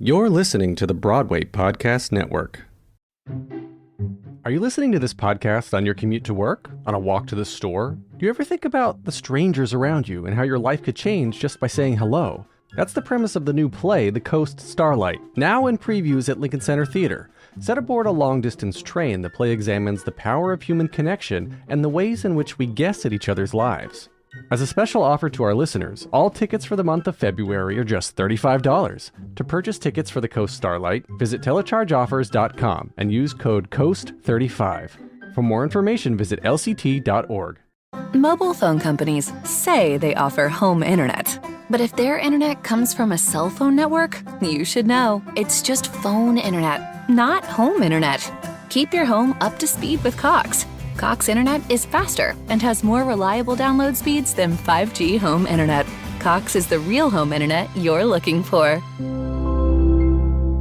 You're listening to the Broadway Podcast Network. Are you listening to this podcast on your commute to work, on a walk to the store? Do you ever think about the strangers around you and how your life could change just by saying hello? That's the premise of the new play, The Coast Starlight, now in previews at Lincoln Center Theater. Set aboard a long-distance train, the play examines the power of human connection and the ways in which we guess at each other's lives. As a special offer to our listeners, all tickets for the month of February are just $35. To purchase tickets for The Coast Starlight, visit telechargeoffers.com and use code COAST35. For more information, visit lct.org. Mobile phone companies say they offer home internet. But if their internet comes from a cell phone network, you should know. It's just phone internet, not home internet. Keep your home up to speed with Cox. Cox Internet is faster and has more reliable download speeds than 5G home internet. Cox is the real home internet you're looking for.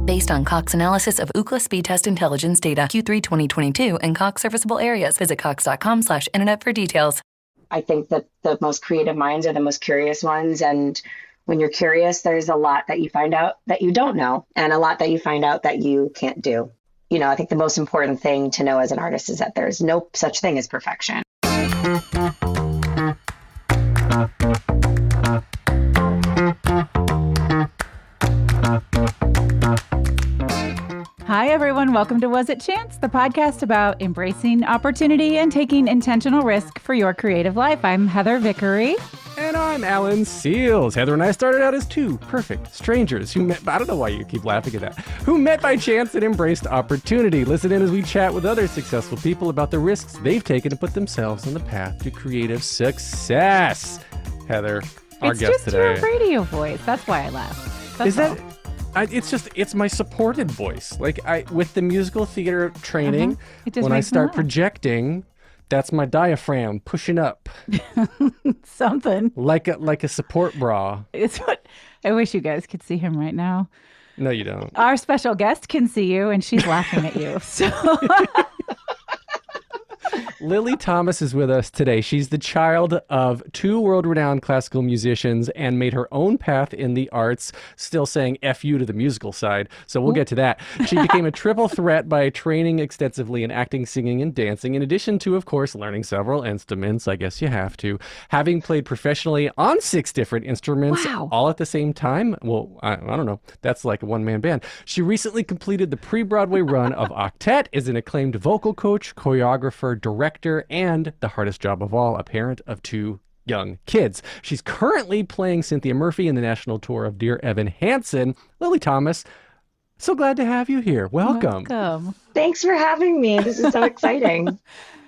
Based on Cox analysis of Ookla speed test intelligence data, Q3 2022, and Cox serviceable areas. Visit cox.com/internet for details. I think that the most creative minds are the most curious ones. And when you're curious, there's a lot that you find out that you don't know, and a lot that you find out that you can't do. You know, I think the most important thing to know as an artist is that there's no such thing as perfection. Hi, everyone. Welcome to Was It Chance, the podcast about embracing opportunity and taking intentional risk for your creative life. I'm Heather Vickery. And I'm Alan Seals. Heather and I started out as two perfect strangers who met, I don't know why you keep laughing at that, who met by chance and embraced opportunity. Listen in as we chat with other successful people about the risks they've taken to put themselves on the path to creative success. Heather, our guest today. It's just your radio voice. That's why I laugh. That's Is that... it's my supported voice. Like with the musical theater training, when I start projecting, that's my diaphragm pushing up. Something. Like a support bra. It's what I wish you guys could see him right now. No, you don't. Our special guest can see you and she's laughing at you. So Lili Thomas is with us today. She's the child of two world-renowned classical musicians and made her own path in the arts, still saying F you to the musical side. So we'll get to that. She became a triple threat by training extensively in acting, singing, and dancing, in addition to, of course, learning several instruments. I guess you have to. Having played professionally on 6 different instruments all at the same time. Well, I don't know. That's like a one-man band. She recently completed the pre-Broadway run of Octet, is an acclaimed vocal coach, choreographer, director, and the hardest job of all, a parent of 2 young kids. She's currently playing Cynthia Murphy in the national tour of Dear Evan Hansen. Lili Thomas, so glad to have you here. Welcome. Thanks for having me. This is so exciting.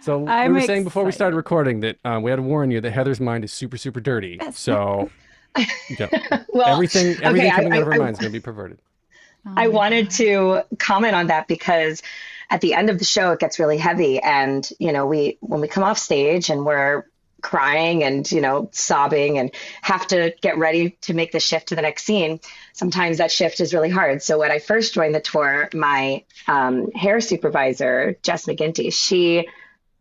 So we were saying before we started recording that we had to warn you that Heather's mind is super, super dirty. So well, everything coming out of her mind is going to be perverted. I wanted to comment on that because at the end of the show, it gets really heavy. And, when we come off stage and we're crying and, sobbing and have to get ready to make the shift to the next scene, sometimes that shift is really hard. So when I first joined the tour, my hair supervisor, Jess McGinty,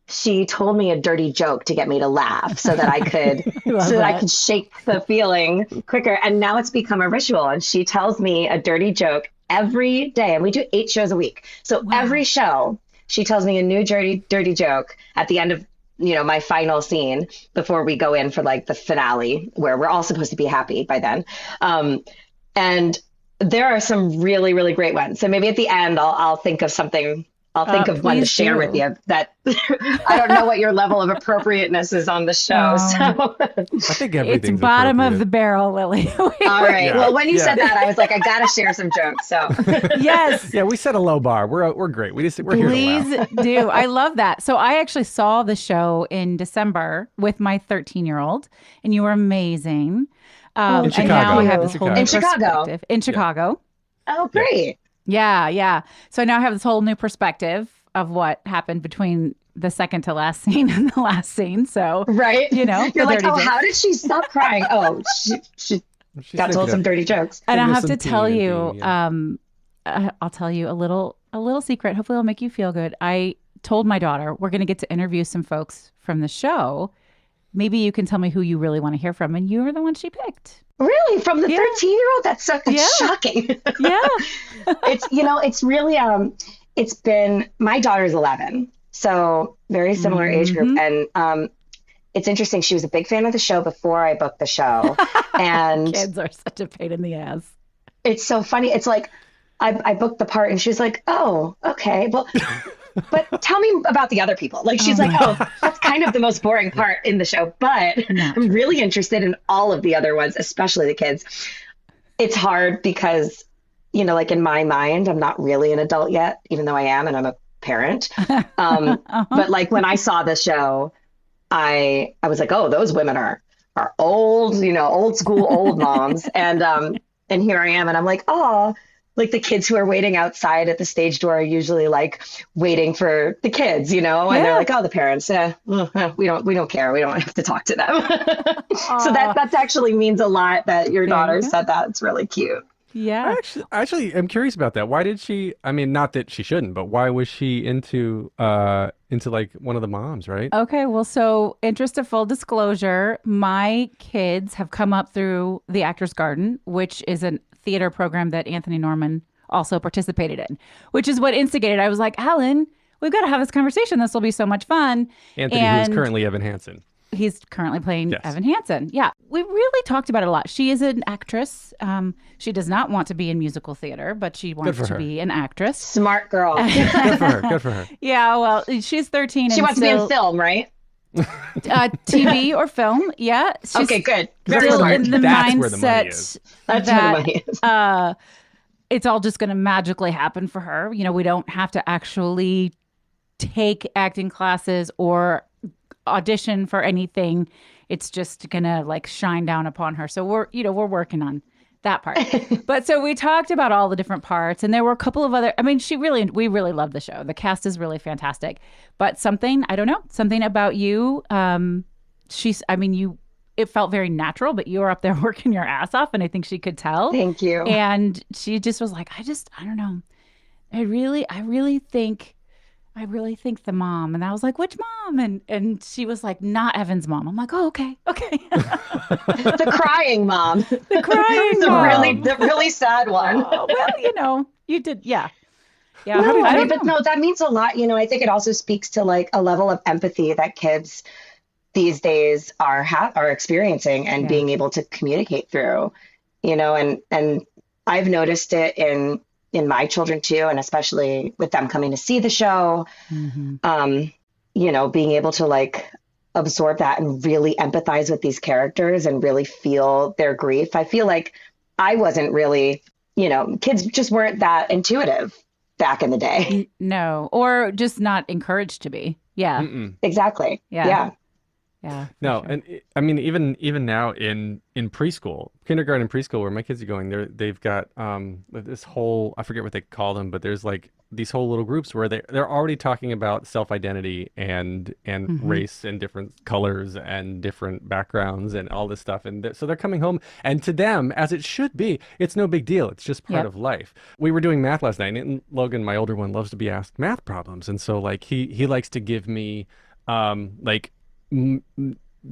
she told me a dirty joke to get me to laugh so that I could shake the feeling quicker. And now it's become a ritual. And she tells me a dirty joke every day. And we do 8 shows a week. So every show, she tells me a new dirty joke at the end of, my final scene before we go in for like the finale where we're all supposed to be happy by then. And there are some really, really great ones. So maybe at the end, I'll think of something. I'll think of one to share with you that I don't know what your level of appropriateness is on the show. So I think everything's it's bottom of the barrel, Lili. All right. Yeah. Well, when you said that, I was like, I got to share some jokes. So yes. Yeah, we set a low bar. We're great. We're here to laugh. Please do. I love that. So I actually saw the show in December with my 13-year-old, and you were amazing. In Chicago. And now I have this whole new perspective. In Chicago. Oh, great. Yeah. So now I have this whole new perspective of what happened between the second to last scene and the last scene. So, right. You're like, how did she stop crying? Oh, she got told some dirty jokes. And I have to tell you, I'll tell you a little secret. Hopefully it'll make you feel good. I told my daughter, we're going to get to interview some folks from the show maybe you can tell me who you really want to hear from. And you were the one she picked. Really? From the 13-year-old? That's shocking. Yeah. It's really, it's been, my daughter's 11. So very similar age group. And it's interesting. She was a big fan of the show before I booked the show. And kids are such a pain in the ass. It's so funny. It's like, I booked the part and she was like, oh, okay. Well, but tell me about the other people. Like, she's like, oh, that's kind of the most boring part in the show. But I'm really interested in all of the other ones, especially the kids. It's hard because, like in my mind, I'm not really an adult yet, even though I am, and I'm a parent. But like when I saw the show, I was like, oh, those women are old, old school, old moms. And here I am. And I'm like, oh, like the kids who are waiting outside at the stage door are usually like waiting for the kids, and they're like, oh, the parents, we don't care. We don't have to talk to them. So that actually means a lot that your daughter said that. It's really cute. Yeah. Actually, I'm curious about that. Why did she, I mean, not that she shouldn't, but why was she into like one of the moms, right? Okay. Well, so interest of full disclosure, my kids have come up through the Actors Garden, which is a theater program that Anthony Norman also participated in, which is what instigated. I was like, Alan, we've got to have this conversation. This will be so much fun. Anthony, who is currently Evan Hansen. He's currently playing Evan Hansen. Yeah. We really talked about it a lot. She is an actress. She does not want to be in musical theater, but she wants to be an actress. Smart girl. Good for her. Yeah. Well, she's 13. She wants to be in film, right? TV or film. Yeah. She's okay, good. Very still smart. In the That's mindset where the money is. That's where the money is. It's all just going to magically happen for her. We don't have to actually take acting classes or audition for anything. It's just gonna like shine down upon her. So we're working on that part. But so we talked about all the different parts, and there were a couple of other, I mean, we really love the show. The cast is really fantastic. But something about you, it felt very natural, but you were up there working your ass off, and I think she could tell. Thank you. And she just was like, I don't know. I really think the mom. And I was like, which mom? And she was like, not Evan's mom. I'm like, oh, okay. The crying mom. The crying mom. The really sad one. Oh, well, you did. Yeah. Yeah. No, but no, that means a lot. I think it also speaks to like a level of empathy that kids these days are experiencing and being able to communicate through, and I've noticed it in my children too, and especially with them coming to see the show, being able to like absorb that and really empathize with these characters and really feel their grief. I feel like I wasn't really, kids just weren't that intuitive back in the day. No, or just not encouraged to be. Yeah. Exactly. Yeah. No, sure. And I mean, even now in preschool, kindergarten, preschool, where my kids are going, they've got this whole, I forget what they call them, but there's like these whole little groups where they're already talking about self-identity and race and different colors and different backgrounds and all this stuff. And so they're coming home, and to them, as it should be, it's no big deal. It's just part of life. We were doing math last night, and Logan, my older one, loves to be asked math problems, and so like he likes to give me like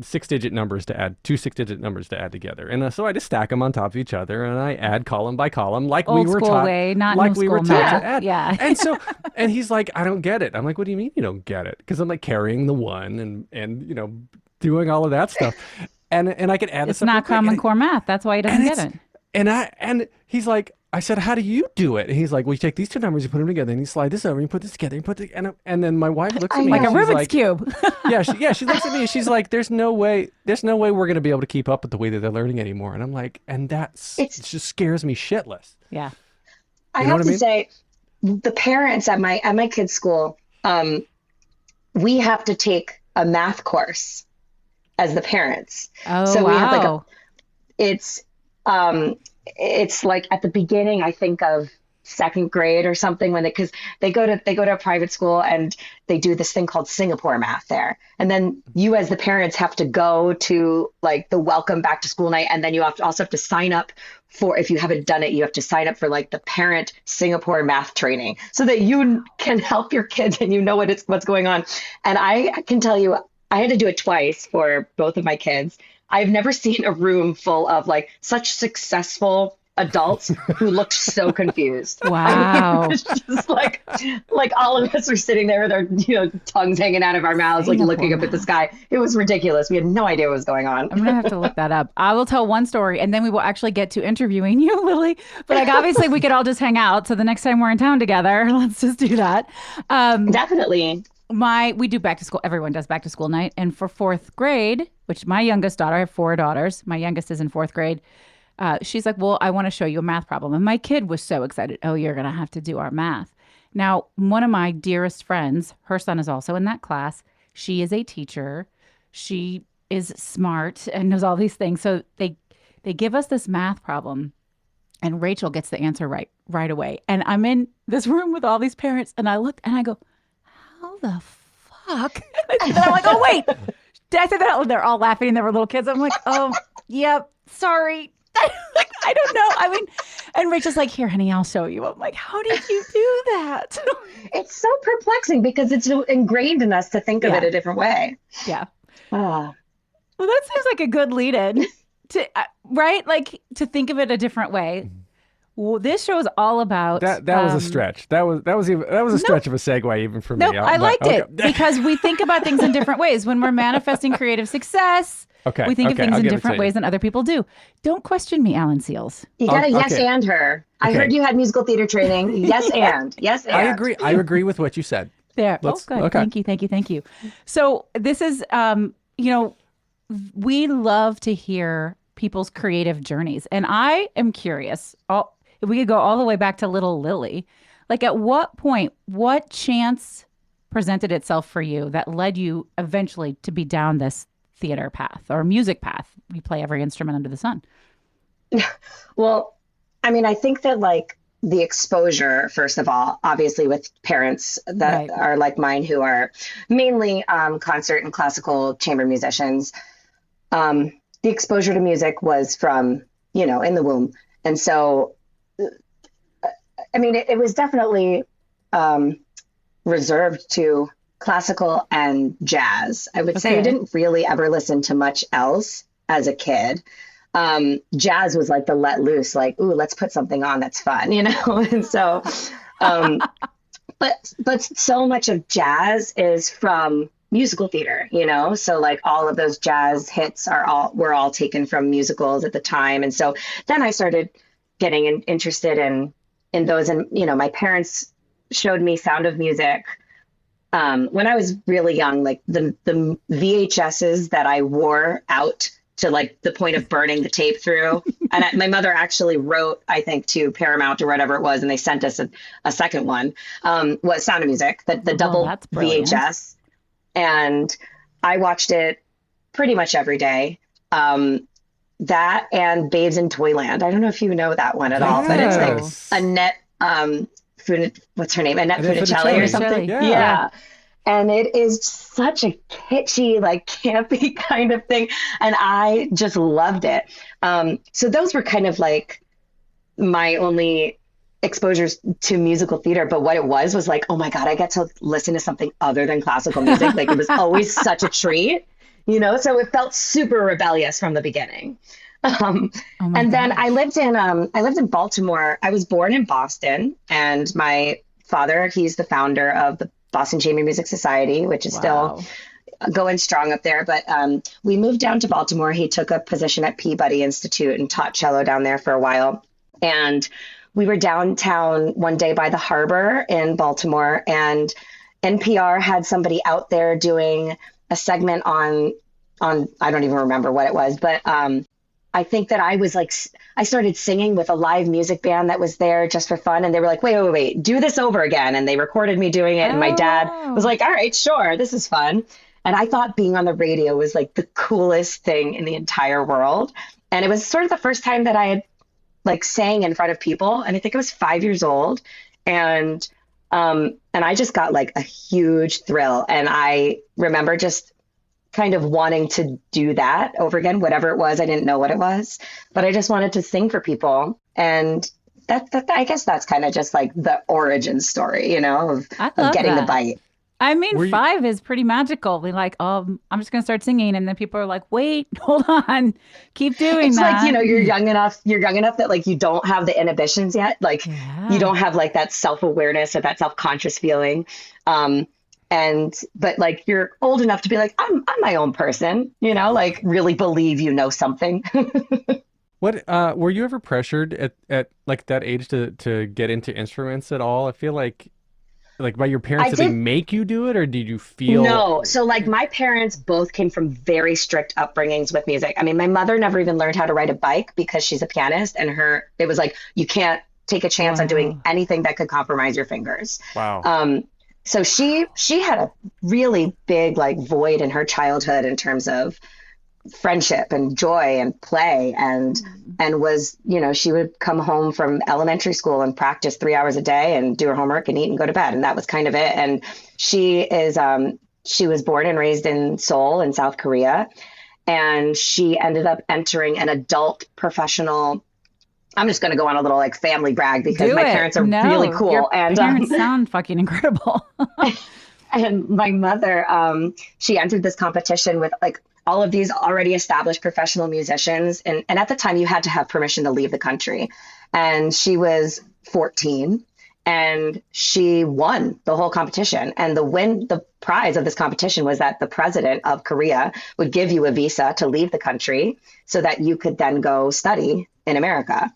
6-digit numbers to add, 2 6-digit numbers to add together, and so I just stack them on top of each other, and I add column by column, like Old we were school taught, way, not like new we were school taught math. to add. Yeah. And so, and he's like, I don't get it. I'm like, what do you mean you don't get it? Because I'm like carrying the one and doing all of that stuff, and I could add. It's not Common Core math. That's why he doesn't get it. And he's like, I said, how do you do it? And he's like, well, you take these two numbers, you put them together, and you slide this over, and you put this together, and then my wife looks at me like a Rubik's like, cube. she looks at me, and she's like, there's no way we're gonna be able to keep up with the way that they're learning anymore. And I'm like, and it just scares me shitless. Yeah. I have to say, the parents at my kids' school, we have to take a math course as the parents. Oh, so we have wow. It's like at the beginning, I think of second grade or something, because they go to a private school and they do this thing called Singapore math there. And then you as the parents have to go to like the welcome back to school night. And then you also have to sign up for, if you haven't done it, you have to sign up for like the parent Singapore math training so that you can help your kids and what's going on. And I can tell you, I had to do it twice for both of my kids. I've never seen a room full of like such successful adults who looked so confused. I mean, it Wow. was just like all of us were sitting there with our, tongues hanging out of our mouths, like Singapore looking up at the math. sky. It was ridiculous. We had no idea what was going on. I'm gonna have to look that up. I will tell one story, and then we will actually get to interviewing you, Lily. But like, obviously, we could all just hang out. So the next time we're in town together, let's just do that. Definitely. We do back to school. Everyone does back to school night, and for fourth grade, which my youngest daughter, I have four daughters. My youngest is in fourth grade. She's like, well, I want to show you a math problem. And my kid was so excited. Oh, you're going to have to do our math. Now, one of my dearest friends, her son is also in that class. She is a teacher. She is smart and knows all these things. So they give us this math problem, and Rachel gets the answer right away. And I'm in this room with all these parents, and I look and I go, how the fuck? And I'm like, oh, wait. Did I say that? They're all laughing, and they were little kids. I'm like, oh, yep, sorry. Like, I don't know. I mean, and Rachel's like, here, honey, I'll show you. I'm like, how did you do that? It's so perplexing because it's so ingrained in us to think of Yeah. it a different way. Yeah. Oh, Well, that seems like a good lead in to, right? Like to think of it a different way. Well, this show is all about That was a stretch. That was a stretch of a segue even for me. Nope, I liked it because we think about things in different ways. When we're manifesting creative success, Okay, we think of okay, things I'll in give it different to you. ways than other people do. Don't question me, Alan Seals. you got to yes okay. and her. I Okay. heard you had musical theater training. Yes and. Yes and. I agree. I agree with what you said. There. Let's- Good. okay. Thank you. So this is, we love to hear people's creative journeys. And I am curious, if we could go all the way back to little Lily, like at what point, what chance presented itself for you that led you eventually to be down this theater path or music path? You play every instrument under the sun. Well, I mean, I think that like the exposure, first of all, obviously with parents that Right. are like mine who are mainly concert and classical chamber musicians, the exposure to music was from, in the womb. And so, I mean, it was definitely reserved to classical and jazz. I would say I Okay. didn't really ever listen to much else as a kid. Jazz was like the let loose, like, ooh, let's put something on that's fun, And so, but so much of jazz is from musical theater, So like all of those jazz hits were all taken from musicals at the time. And so then I started getting interested in those, and my parents showed me Sound of Music when I was really young, like the VHSs that I wore out to like the point of burning the tape through. And my mother actually wrote, I think, to Paramount or whatever it was, and they sent us a second one, was Sound of Music, the double that's brilliant. VHS. And I watched it pretty much every day. That and Babes in Toyland. I don't know if you know that one at all, but it's Yes. like Annette, what's her name? Annette Annette Funicelli or Funicelli. something. Yeah. Yeah. And it is such a kitschy, like campy kind of thing. And I just loved it. So those were kind of like my only exposures to musical theater. But what it was like, oh my God, I get to listen to something other than classical music. Like it was always such a treat, so it felt super rebellious from the beginning. And then I lived in Baltimore. I was born in Boston, and my father, he's the founder of the Boston Chamber Music Society, which is still going strong up there. But we moved down to Baltimore. He took a position at Peabody Institute and taught cello down there for a while. And we were downtown one day by the harbor in Baltimore, and NPR had somebody out there doing a segment on I don't even remember what it was, but I think that I started singing with a live music band that was there just for fun. And they were like, wait, do this over again. And they recorded me doing it. And my dad was like, all right, sure, this is fun. And I thought being on the radio was like the coolest thing in the entire world. And it was sort of the first time that I had like sang in front of people. And I think I was 5 years old. And I just got like a huge thrill. And I remember just kind of wanting to do that over again, whatever it was. I didn't know what it was, but I just wanted to sing for people. And that I guess that's kind of just like the origin story, of getting the bite. I mean, 5 is pretty magical. We like, I'm just going to start singing. And then people are like, wait, hold on, keep doing it's that. Like, you're young enough that like you don't have the inhibitions yet. Like you don't have like that self-awareness or that self-conscious feeling. But like you're old enough to be like, I'm my own person, like really believe something. What were you ever pressured at like that age to get into instruments at all? I feel like by your parents, did they make you do it, or did you feel? No. So like my parents both came from very strict upbringings with music. I mean, my mother never even learned how to ride a bike because she's a pianist, and it was like, you can't take a chance on doing anything that could compromise your fingers. Wow. So she had a really big like void in her childhood in terms of friendship and joy and play and was, she would come home from elementary school and practice 3 hours a day and do her homework and eat and go to bed. And that was kind of it. And she was born and raised in Seoul in South Korea. And she ended up entering an adult professional. I'm just going to go on a little like family brag because my parents are really cool. Your parents sound fucking incredible. And my mother, she entered this competition with like all of these already established professional musicians. And at the time you had to have permission to leave the country. And she was 14 and she won the whole competition. And the prize of this competition was that the president of Korea would give you a visa to leave the country so that you could then go study in America.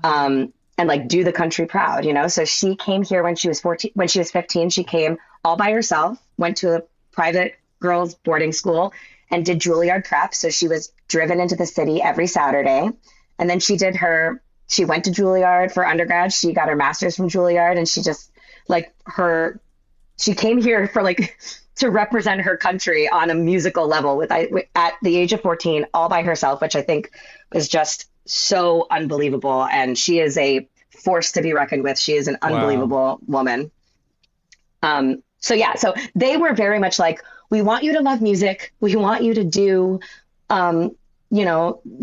And like do the country proud, So she came here when she was 15, she came all by herself, went to a private girls boarding school and did Juilliard prep. So she was driven into the city every Saturday. And then she went to Juilliard for undergrad. She got her master's from Juilliard, and she just she came here for like to represent her country on a musical level at the age of 14, all by herself, which I think is just so unbelievable. And she is a force to be reckoned with. She is an unbelievable woman. So they were very much like, we want you to love music. We want you to do, to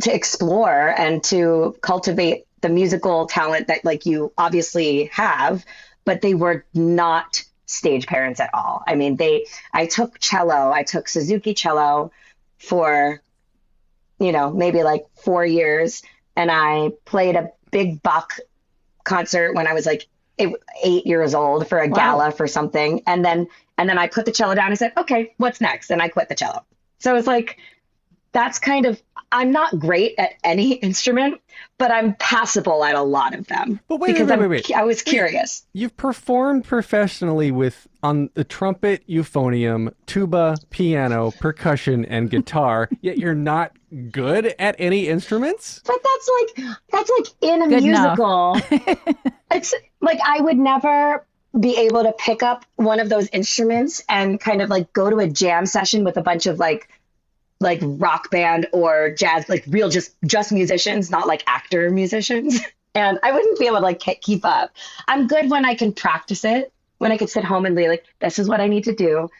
explore and to cultivate the musical talent that like you obviously have, but they were not stage parents at all. I mean, I took Suzuki cello for, maybe like 4 years. And I played a big Bach concert when I was like 8 years old for a gala for something. And then I put the cello down and said, okay, what's next? And I quit the cello. So it's like, that's I'm not great at any instrument, but I'm passable at a lot of them. But wait. I was curious. You've performed professionally on the trumpet, euphonium, tuba, piano, percussion, and guitar, yet you're not good at any instruments? But that's like in a good musical. It's like I would never be able to pick up one of those instruments and kind of like go to a jam session with a bunch of like rock band or jazz, like real just musicians, not like actor musicians. And I wouldn't be able to like keep up. I'm good when I can practice it, when I could sit home and be like, this is what I need to do.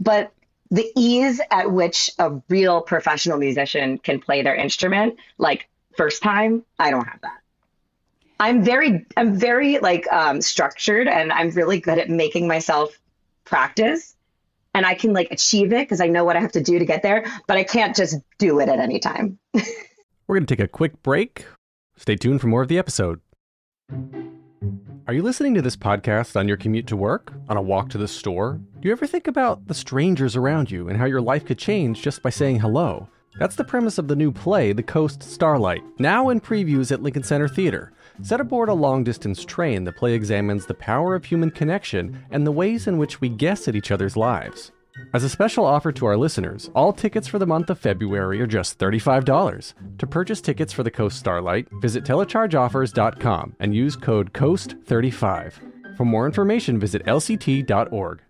But the ease at which a real professional musician can play their instrument, like first time, I don't have that. I'm very like structured, and I'm really good at making myself practice, and I can like achieve it because I know what I have to do to get there, but I can't just do it at any time. We're going to take a quick break. Stay tuned for more of the episode. Are you listening to this podcast on your commute to work, on a walk to the store? Do you ever think about the strangers around you and how your life could change just by saying hello? That's the premise of the new play, The Coast Starlight, now in previews at Lincoln Center Theater. Set aboard a long-distance train, the play examines the power of human connection and the ways in which we guess at each other's lives. As a special offer to our listeners, all tickets for the month of February are just $35. To purchase tickets for The Coast Starlight, visit telechargeoffers.com and use code COAST35. For more information, visit lct.org.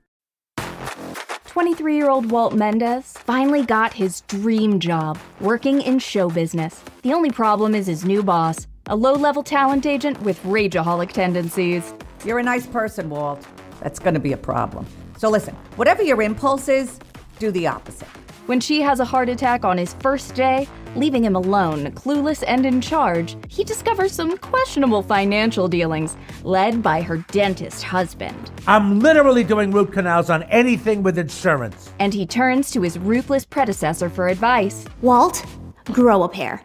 23-year-old Walt Mendez finally got his dream job, working in show business. The only problem is his new boss, a low-level talent agent with rageaholic tendencies. You're a nice person, Walt. That's going to be a problem. So listen, whatever your impulse is, do the opposite. When she has a heart attack on his first day, Leaving him alone, clueless and in charge, he discovers some questionable financial dealings led by her dentist husband. I'm literally doing root canals on anything with insurance. And he turns to his ruthless predecessor for advice. Walt, grow a pair.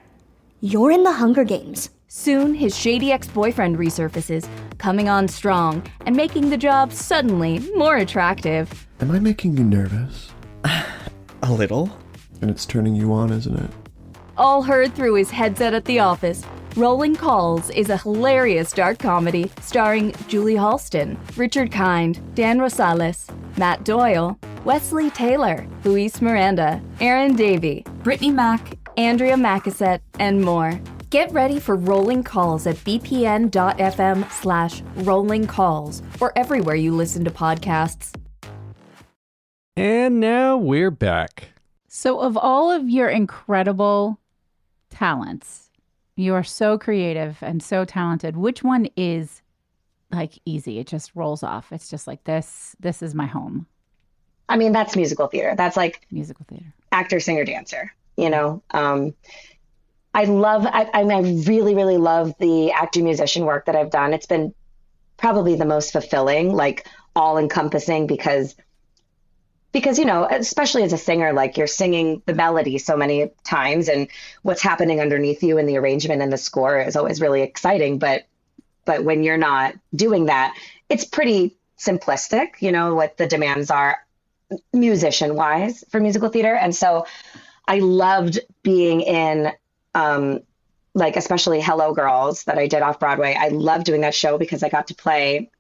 You're in the Hunger Games. Soon, his shady ex-boyfriend resurfaces, coming on strong and making the job suddenly more attractive. Am I making you nervous? A little. And it's turning you on, isn't it? All heard through his headset at the office, Rolling Calls is a hilarious dark comedy starring Julie Halston, Richard Kind, Dan Rosales, Matt Doyle, Wesley Taylor, Luis Miranda, Aaron Davey, Brittany Mack, Andrea Macassette, and more. Get ready for Rolling Calls at bpn.fm/Rolling Calls or everywhere you listen to podcasts. And now we're back. So of all of your incredible talents, you are so creative and so talented. Which one is like easy? It just rolls off. It's just like this is my home. I mean, that's musical theater. That's like Musical theater. actor, singer, dancer, you know. I really, really love the actor musician work that I've done. It's been probably the most fulfilling, like all encompassing because, you know, especially as a singer, like you're singing the melody so many times and what's happening underneath you in the arrangement and the score is always really exciting. But when you're not doing that, it's pretty simplistic, you know, what the demands are musician wise for musical theater. And so I loved being in, like, especially Hello Girls that I did off Broadway. I loved doing that show because I got to play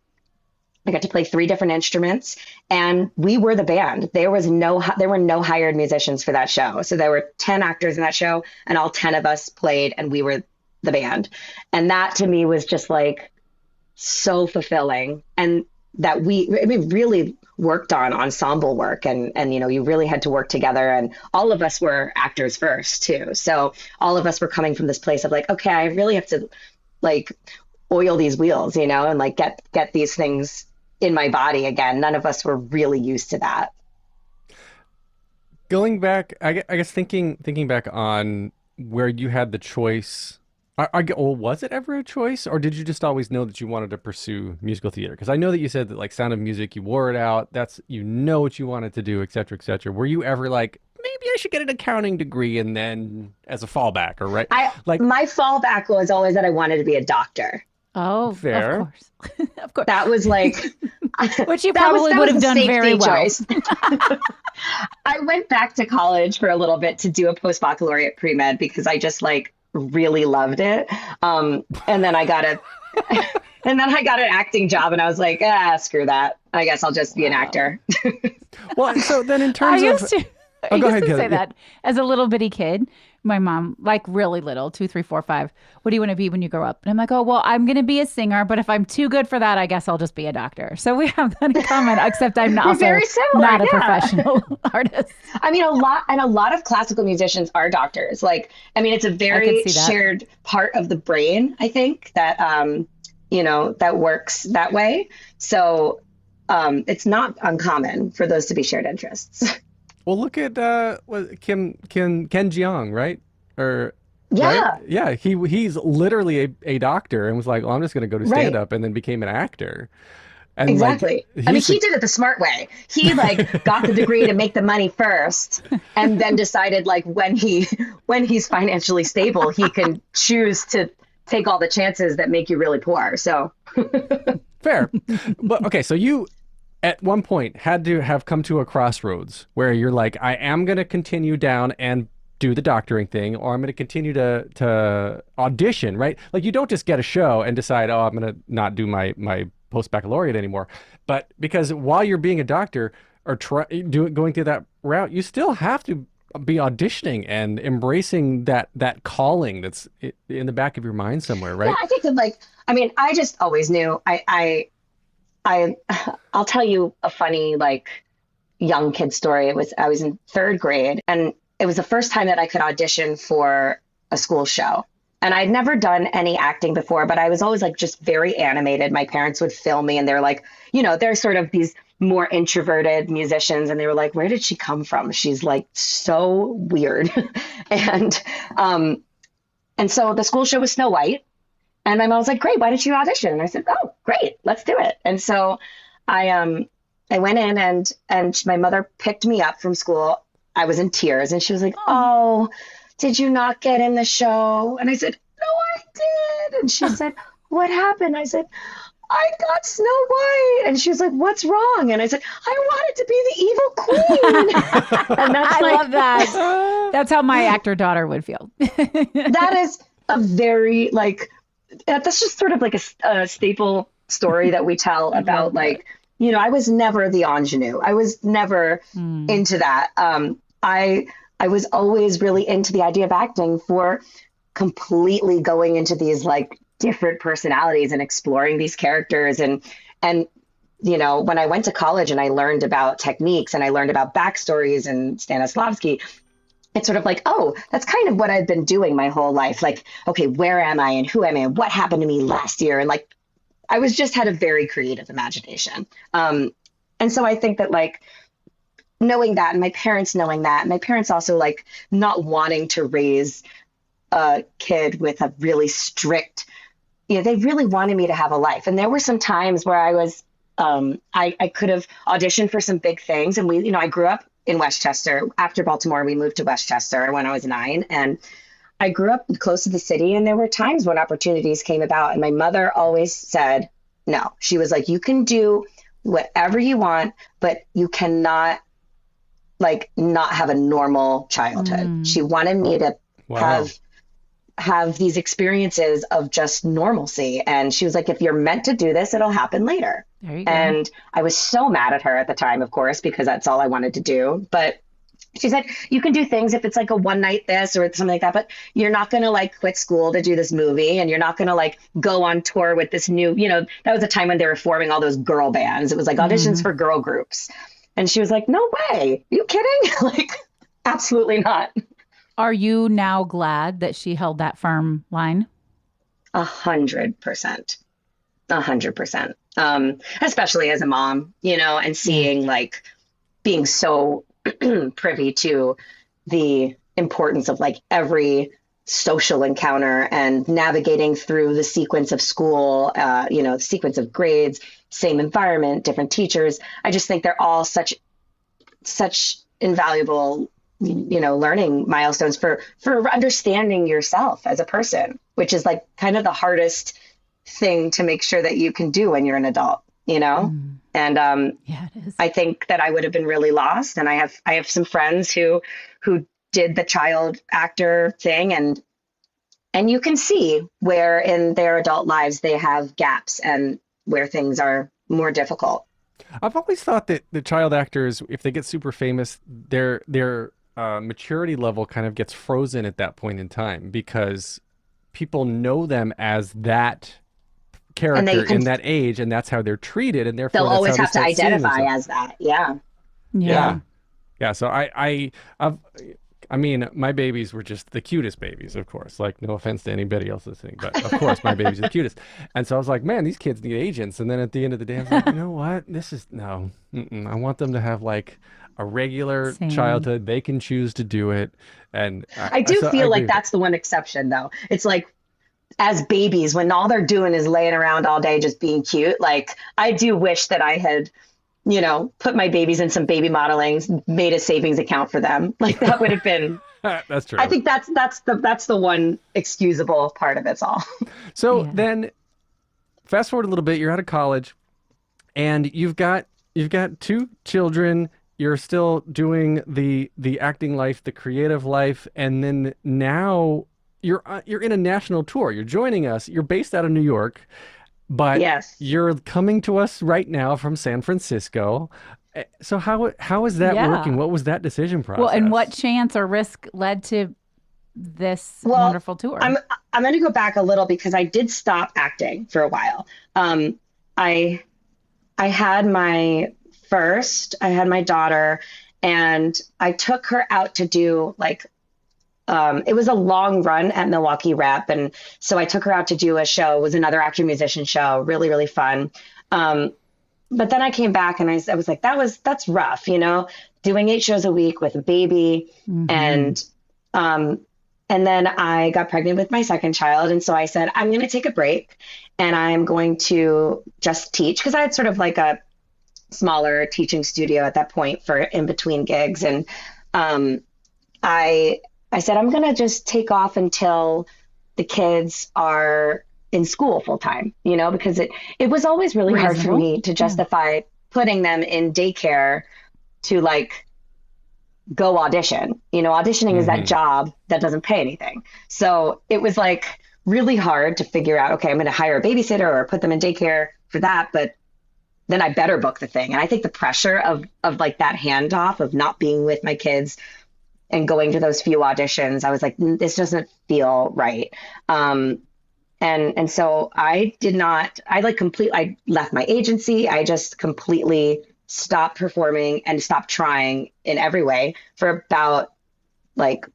3 different instruments and we were the band. There were no hired musicians for that show. So there were 10 actors in that show and all 10 of us played and we were the band. And that to me was just like so fulfilling. And that we really worked on ensemble work and, you know, you really had to work together and all of us were actors first too. So all of us were coming from this place of like, okay, I really have to like oil these wheels, you know, and like get these things in my body again. None of us were really used to that. Going back, I guess thinking back on where you had the choice, was it ever a choice, or did you just always know that you wanted to pursue musical theater? Because I know that you said that like Sound of Music, you wore it out. That's, you know what you wanted to do, et cetera, et cetera. Were you ever like, maybe I should get an accounting degree and then as a fallback, or right? My fallback was always that I wanted to be a doctor. Oh, fair. Of course. Of course. That was like, which you probably would have done very well. I went back to college for a little bit to do a post-baccalaureate pre-med because I just like really loved it. And then I got an acting job and I was like, screw that. I guess I'll just be an actor. Well, so then in terms I used to say Yeah. that as a little bitty kid. My mom, like really little, 2, 3, 4, 5. What do you want to be when you grow up? And I'm like, oh, well, I'm going to be a singer, but if I'm too good for that, I guess I'll just be a doctor. So we have that in common, except I'm not very similar, not a professional artist. I mean, a lot of classical musicians are doctors. Like, I mean, it's a very shared part of the brain, I think, that, you know, that works that way. So it's not uncommon for those to be shared interests. Well, look at Ken Jeong, right? Or yeah, right? Yeah. He's literally a doctor and was like, "Well, I'm just going to go to stand up," and then became an actor. And exactly. Like, I mean, he did it the smart way. He like got the degree to make the money first, and then decided like when he's financially stable, he can choose to take all the chances that make you really poor. So fair. But okay, so you at one point had to have come to a crossroads where you're like, I am going to continue down and do the doctoring thing, or I'm going to continue to audition, right? Like you don't just get a show and decide, oh, I'm going to not do my post-baccalaureate anymore. But because while you're being a doctor or going through that route, you still have to be auditioning and embracing that calling that's in the back of your mind somewhere, right? Yeah, I think that like, I mean, I just always knew I'll tell you a funny like young kid story. I was in 3rd grade and it was the first time that I could audition for a school show. And I'd never done any acting before, but I was always like just very animated. My parents would film me and they're like, you know, they're sort of these more introverted musicians, and they were like, where did she come from? She's like so weird. and so the school show was Snow White, and my mom was like, great, why don't you audition? And I said, oh, great, let's do it. And so I went in, and my mother picked me up from school. I was in tears, and she was like, oh, did you not get in the show? And I said, no, I did. And she said, what happened? I said, I got Snow White. And she was like, what's wrong? And I said, I wanted to be the evil queen. And that's I love that. That's how my actor daughter would feel. That is a very, like, that's just sort of like a staple story that we tell about, like, you know, I was never the ingenue. I was never into that. I was always really into the idea of acting for completely going into these like different personalities and exploring these characters. And, you know, when I went to college and I learned about techniques and I learned about backstories and Stanislavski, it's sort of like, oh, that's kind of what I've been doing my whole life. Like, okay, where am I and who am I and what happened to me last year? And like, I just had a very creative imagination. And so I think that like knowing that, and my parents knowing that, and my parents also like not wanting to raise a kid with a really strict, you know, they really wanted me to have a life. And there were some times where I was, I could have auditioned for some big things. And we, you know, I grew up in Westchester. After Baltimore, we moved to Westchester when I was 9. And I grew up close to the city. And there were times when opportunities came about. And my mother always said, no. She was like, you can do whatever you want, but you cannot like not have a normal childhood. She wanted me to have these experiences of just normalcy. And she was like, if you're meant to do this, it'll happen later. There you go. And I was so mad at her at the time, of course, because that's all I wanted to do. But she said, you can do things if it's like a one night this or something like that, but you're not going to like quit school to do this movie. And you're not going to like go on tour with this new, you know, that was a time when they were forming all those girl bands. It was like auditions for girl groups. And she was like, no way. Are you kidding? Like, absolutely not. Are you now glad that she held that firm line? 100%. 100%. Especially as a mom, you know, and seeing like being so privy to the importance of like every social encounter and navigating through the sequence of school, you know, the sequence of grades, same environment, different teachers. I just think they're all such invaluable, you know, learning milestones for understanding yourself as a person, which is like kind of the hardest thing to make sure that you can do when you're an adult, you know? And yeah, it is. I think that I would have been really lost. And I have some friends who did the child actor thing, and you can see where in their adult lives they have gaps and where things are more difficult. I've always thought that the child actors, if they get super famous, their maturity level kind of gets frozen at that point in time because people know them as that character in that age, and that's how they're treated, and therefore they'll always have to identify as that. Yeah. So I mean, my babies were just the cutest babies, of course. Like, no offense to anybody else listening, but of course, my babies are the cutest. And so I was like, man, these kids need agents. And then at the end of the day, I was like, you know what? This is no. I want them to have like a regular childhood. They can choose to do it. And I feel like that's the one exception, though. It's like, as babies, when all they're doing is laying around all day just being cute, like I do wish that I had, you know, put my babies in some baby modeling, made a savings account for them. Like that would have been that's true. I think that's the one excusable part of it all. So then fast forward a little bit, you're out of college and you've got 2 children. You're still doing the acting life, the creative life, and then now you're in a national tour. You're joining us. You're based out of New York, but you're coming to us right now from San Francisco. So how is that working? What was that decision process? Well, and what chance or risk led to this wonderful tour? I'm going to go back a little because I did stop acting for a while. I had my daughter, and I took her out to do like. It was a long run at Milwaukee Rep. And so I took her out to do a show. It was another actor musician show, really, really fun. but then I came back and I was like, that's rough, doing 8 shows a week with a baby. And then I got pregnant with my second child. And so I said, I'm going to take a break and I'm going to just teach, because I had sort of like a smaller teaching studio at that point for in between gigs. And I said, I'm going to just take off until the kids are in school full time, because it was always really hard for me to justify putting them in daycare to like go audition. Auditioning is that job that doesn't pay anything. So it was like really hard to figure out, okay, I'm going to hire a babysitter or put them in daycare for that, but then I better book the thing. And I think the pressure of like that handoff of not being with my kids and going to those few auditions, I was like, this doesn't feel right. And so I left my agency. I just completely stopped performing and stopped trying in every way for about like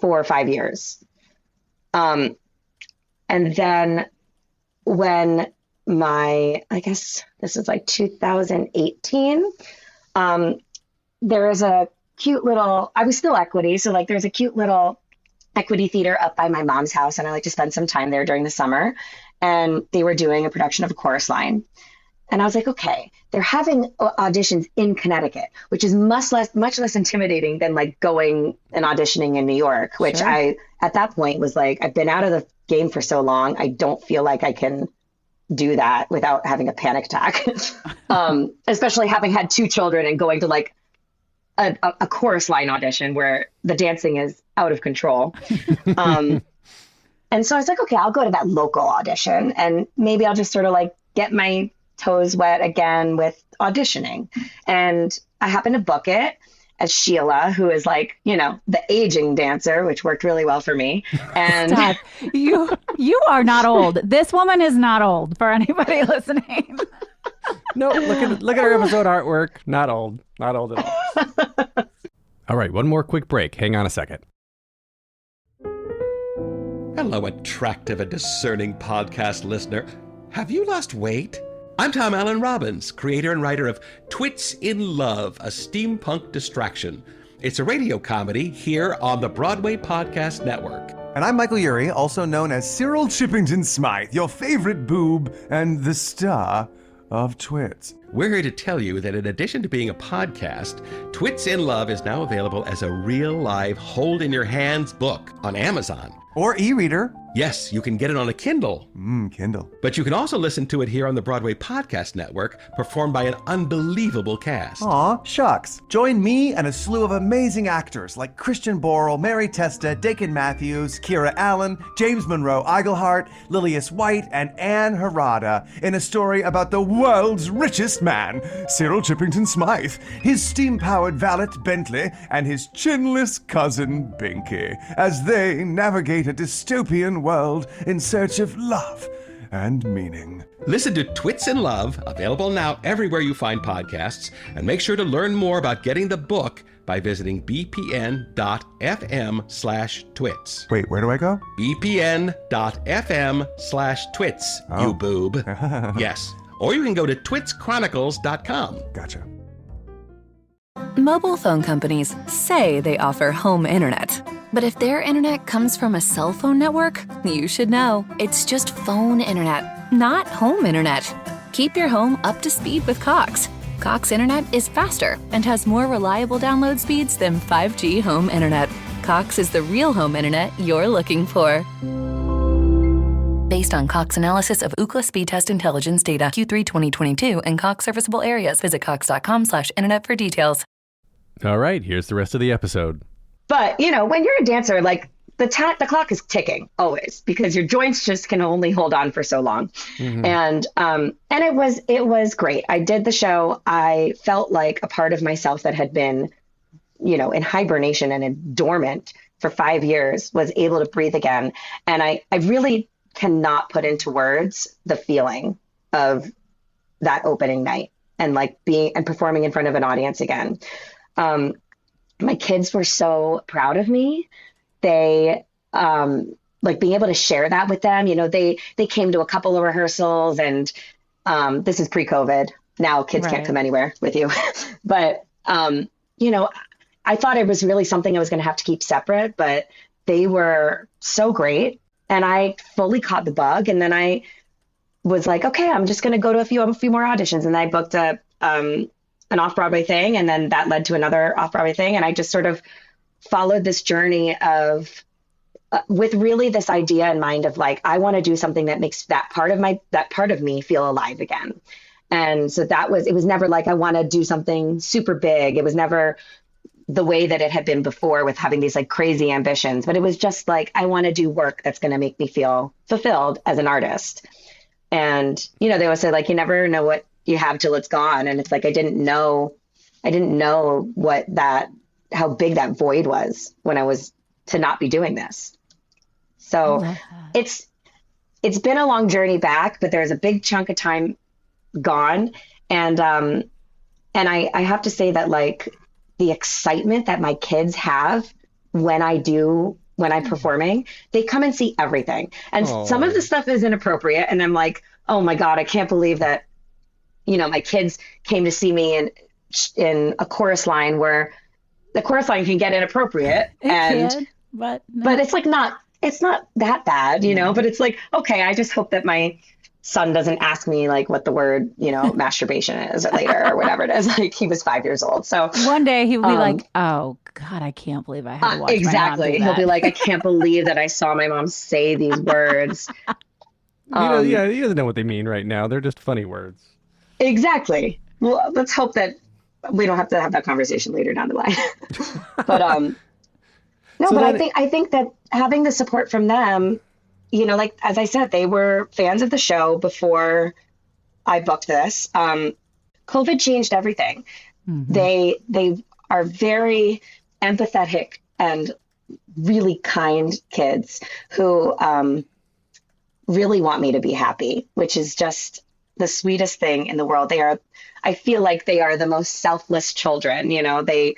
4 or 5 years. And then when I guess this was like 2018, there is a cute little, I was still Equity. So like there's a cute little Equity theater up by my mom's house. And I like to spend some time there during the summer. And they were doing a production of A Chorus Line. And I was like, okay, they're having auditions in Connecticut, which is much less intimidating than like going and auditioning in New York, which I, at that point was like, I've been out of the game for so long. I don't feel like I can do that without having a panic attack, especially having had 2 children and going to like a chorus line audition where the dancing is out of control. And so I was like, okay, I'll go to that local audition and maybe I'll just sort of like get my toes wet again with auditioning. And I happened to book it as Sheila, who is like, the aging dancer, which worked really well for me. And Stop. You are not old. This woman is not old for anybody listening. No, look at our episode artwork. Not old at all. All right, one more quick break. Hang on a second. Hello, attractive and discerning podcast listener. Have you lost weight? I'm Tom Allen Robbins, creator and writer of Twits in Love, a steampunk distraction. It's a radio comedy here on the Broadway Podcast Network. And I'm Michael Urie, also known as Cyril Chippington Smythe, your favorite boob and the star of Twits. We're here to tell you that in addition to being a podcast, Twits in Love is now available as a real live hold-in-your-hands book on Amazon. Or e-reader. Yes, you can get it on a Kindle. Kindle. But you can also listen to it here on the Broadway Podcast Network, performed by an unbelievable cast. Aw, shucks. Join me and a slew of amazing actors like Christian Borle, Mary Testa, Dakin Matthews, Kira Allen, James Monroe Iglehart, Lilius White, and Anne Harada in a story about the world's richest man, Cyril Chippington Smythe, his steam-powered valet Bentley, and his chinless cousin Binky, as they navigate a dystopian world in search of love and meaning. Listen to Twits in Love, available now everywhere you find podcasts, and make sure to learn more about getting the book by visiting bpn.fm/twits. Wait, where do I go? bpn.fm/twits, you boob. Yes. Or you can go to twitschronicles.com. Gotcha. Mobile phone companies say they offer home internet. But if their internet comes from a cell phone network, you should know. It's just phone internet, not home internet. Keep your home up to speed with Cox. Cox internet is faster and has more reliable download speeds than 5G home internet. Cox is the real home internet you're looking for. Based on Cox analysis of Ookla speed test intelligence data Q3 2022 and Cox serviceable areas, visit cox.com/internet for details. All right, here's the rest of the episode. But, when you're a dancer, like the clock is ticking always because your joints just can only hold on for so long. Mm-hmm. And it was great. I did the show. I felt like a part of myself that had been, in hibernation and in dormant for 5 years was able to breathe again. And I really cannot put into words the feeling of that opening night and like being and performing in front of an audience again. My kids were so proud of me. They, like being able to share that with them, they came to a couple of rehearsals and, this is pre-COVID. now kids can't come anywhere with you. But, you know, I thought it was really something I was going to have to keep separate, but they were so great. And I fully caught the bug. And then I was like, okay, I'm just going to go to a few more auditions. And I booked an off-Broadway thing. And then that led to another off-Broadway thing. And I just sort of followed this journey of, with really this idea in mind of like, I want to do something that makes that part of me feel alive again. And so it was never like, I want to do something super big. It was never the way that it had been before with having these like crazy ambitions, but it was just like, I want to do work that's going to make me feel fulfilled as an artist. And, you know, they always say like, you never know what you have till it's gone. And it's like, I didn't know how big that void was when I was to not be doing this. So it's been a long journey back, but there's a big chunk of time gone. And I have to say that like the excitement that my kids have when I'm performing, they come and see everything. And some of the stuff is inappropriate. And I'm like, oh my God, I can't believe that, you know, my kids came to see me in a chorus line where the chorus line can get inappropriate. But it's like it's not that bad, you know, but it's like, okay, I just hope that my son doesn't ask me like what the word, you know, masturbation is later or whatever it is. Like he was 5 years old. So one day he will be like, oh God, I can't believe I had to watch exactly. my mom do that. He'll be like, I can't believe that I saw my mom say these words. He doesn't know what they mean right now. They're just funny words. Exactly. Well, let's hope that we don't have to have that conversation later down the line. But I think that having the support from them, you know, like, as I said, they were fans of the show before I booked this. COVID changed everything. Mm-hmm. They are very empathetic and really kind kids who really want me to be happy, which is just the sweetest thing in the world. I feel like they are the most selfless children. You know, they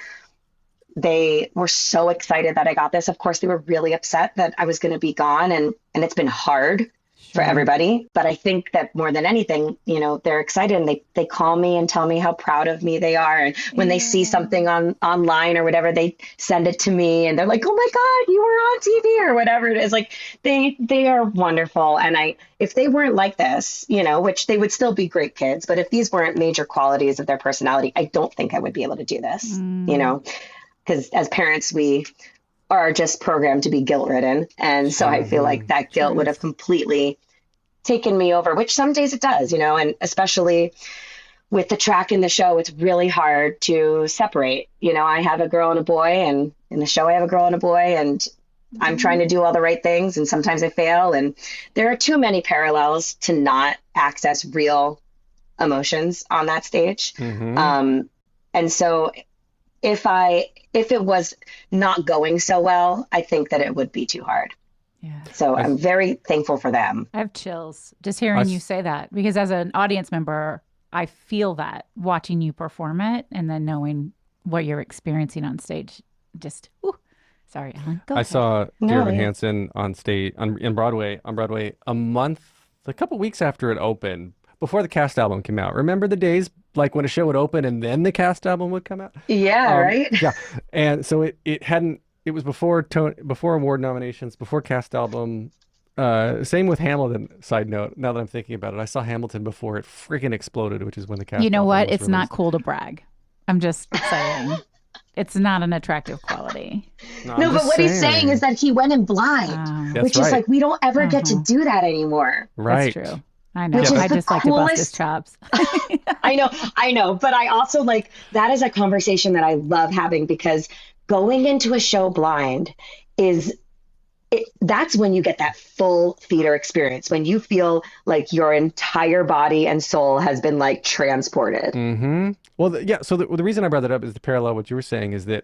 were so excited that I got this. Of course, they were really upset that I was going to be gone, and it's been hard for everybody. But I think that more than anything, you know, they're excited and they call me and tell me how proud of me they are. And when they see something online or whatever, they send it to me and they're like, oh my God, you were on TV or whatever it is. Like they are wonderful. And if they weren't like this, you know, which they would still be great kids, but if these weren't major qualities of their personality, I don't think I would be able to do this, you know. Because as parents, we are just programmed to be guilt-ridden. And so I feel like that guilt would have completely taken me over, which some days it does, you know, and especially with the track in the show, it's really hard to separate. You know, I have a girl and a boy, and in the show I have a girl and a boy, and I'm trying to do all the right things, and sometimes I fail. And there are too many parallels to not access real emotions on that stage. Mm-hmm. And so if it was not going so well, I think that it would be too hard. Yeah. So I'm very thankful for them. I have chills just hearing you say that, because as an audience member, I feel that watching you perform it and then knowing what you're experiencing on stage. Just, sorry, Ellen. Go ahead. Saw Dear Evan Hansen on stage on Broadway a couple weeks after it opened, before the cast album came out. Remember the days like when a show would open and then the cast album would come out? Yeah, right? Yeah. And so it was before award nominations, before cast album. Same with Hamilton, side note. Now that I'm thinking about it, I saw Hamilton before it freaking exploded, which is when the cast album. You know what? was It's released. not cool to brag. I'm just saying. It's not an attractive quality. No, but what he's saying is that he went in blind, which is like, we don't ever get to do that anymore. Right. That's true. I know. I just like to bust his chops. I know. But I also that is a conversation that I love having, because going into a show blind that's when you get that full theater experience, when you feel like your entire body and soul has been like transported. Mm-hmm. Well, so the reason I brought that up is the parallel what you were saying is that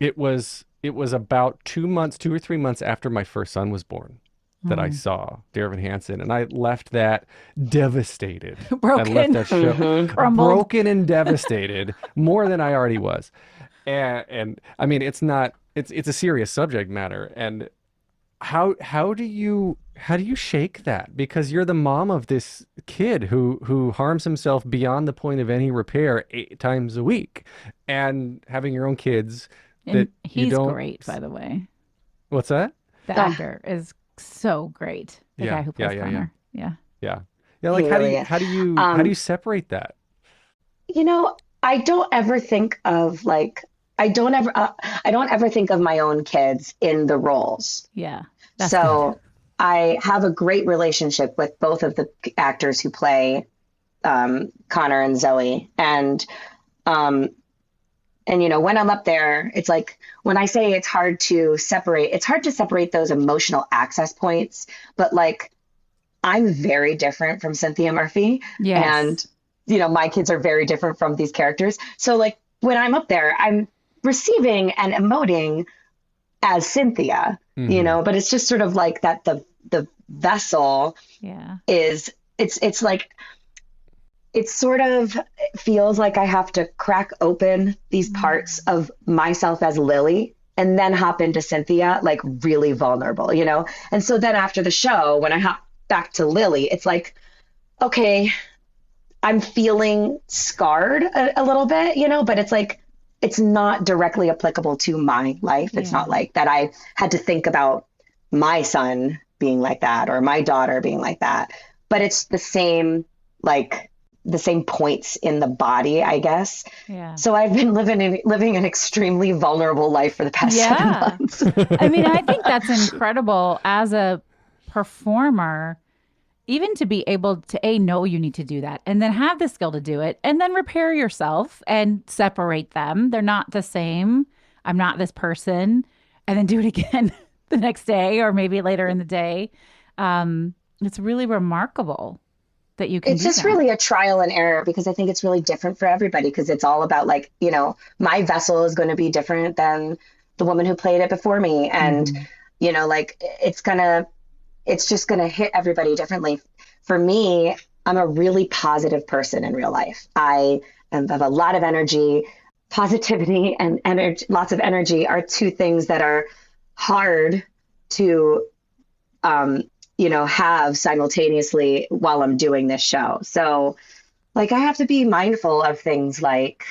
it was about 2 or 3 months after my first son was born that I saw Dear Evan Hansen, and I left that devastated. Broken. I left that show broken and devastated more than I already was. And I mean, it's a serious subject matter, and how do you shake that? Because you're the mom of this kid who harms himself beyond the point of any repair 8 times a week, and having your own kids that And you he's don't. great, by the way. What's that? The actor is so great. The guy who plays Connor. Yeah. Yeah. Yeah. Like He how do really you is. how do you separate that? I don't ever think of like I don't ever think of my own kids in the roles. Yeah. That's So good. I have a great relationship with both of the actors who play Connor and Zoe. And when I'm up there, it's like when I say it's hard to separate those emotional access points, but like I'm very different from Cynthia Murphy. Yes. And my kids are very different from these characters. So like when I'm up there, I'm receiving and emoting as Cynthia, but it's just sort of like that the vessel is it's like it sort of feels like I have to crack open these parts of myself as Lily and then hop into Cynthia, like really vulnerable, And so then after the show, when I hop back to Lily, it's like, okay, I'm feeling scarred a little bit, but it's like, it's not directly applicable to my life. It's not like that I had to think about my son being like that or my daughter being like that, but it's the same points in the body, I guess. Yeah. So I've been living an extremely vulnerable life for the past 7 months. I mean, I think that's incredible as a performer, even to be able to know you need to do that and then have the skill to do it and then repair yourself and separate them. They're not the same. I'm not this person. And then do it again the next day or maybe later in the day. It's really remarkable that you can It's just really a trial and error because I think it's really different for everybody because it's all about like, my vessel is going to be different than the woman who played it before me. And, like it's just going to hit everybody differently. For me, I'm a really positive person in real life. I have a lot of energy. Positivity and energy, lots of energy are two things that are hard to, have simultaneously while I'm doing this show. So like, I have to be mindful of things like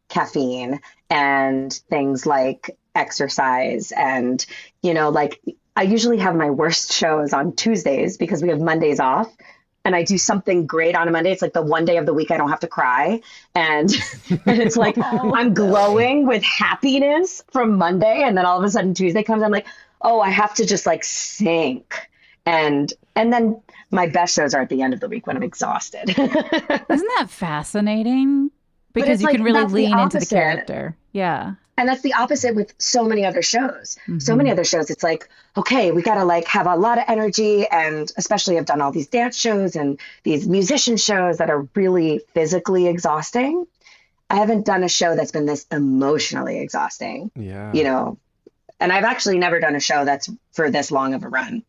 caffeine and things like exercise. And, like I usually have my worst shows on Tuesdays because we have Mondays off. And I do something great on a Monday. It's like the one day of the week I don't have to cry. And it's like I'm glowing with happiness from Monday. And then all of a sudden Tuesday comes, I'm like, oh, I have to just like sink. And then my best shows are at the end of the week when I'm exhausted. Isn't that fascinating? Because you like, can really that's the lean into the opposite. character. Yeah. And that's the opposite with so many other shows. So many other shows, it's like, okay, we got to like have a lot of energy. And especially I've done all these dance shows and these musician shows that are really physically exhausting. I haven't done a show that's been this emotionally exhausting. Yeah. And I've actually never done a show that's for this long of a run.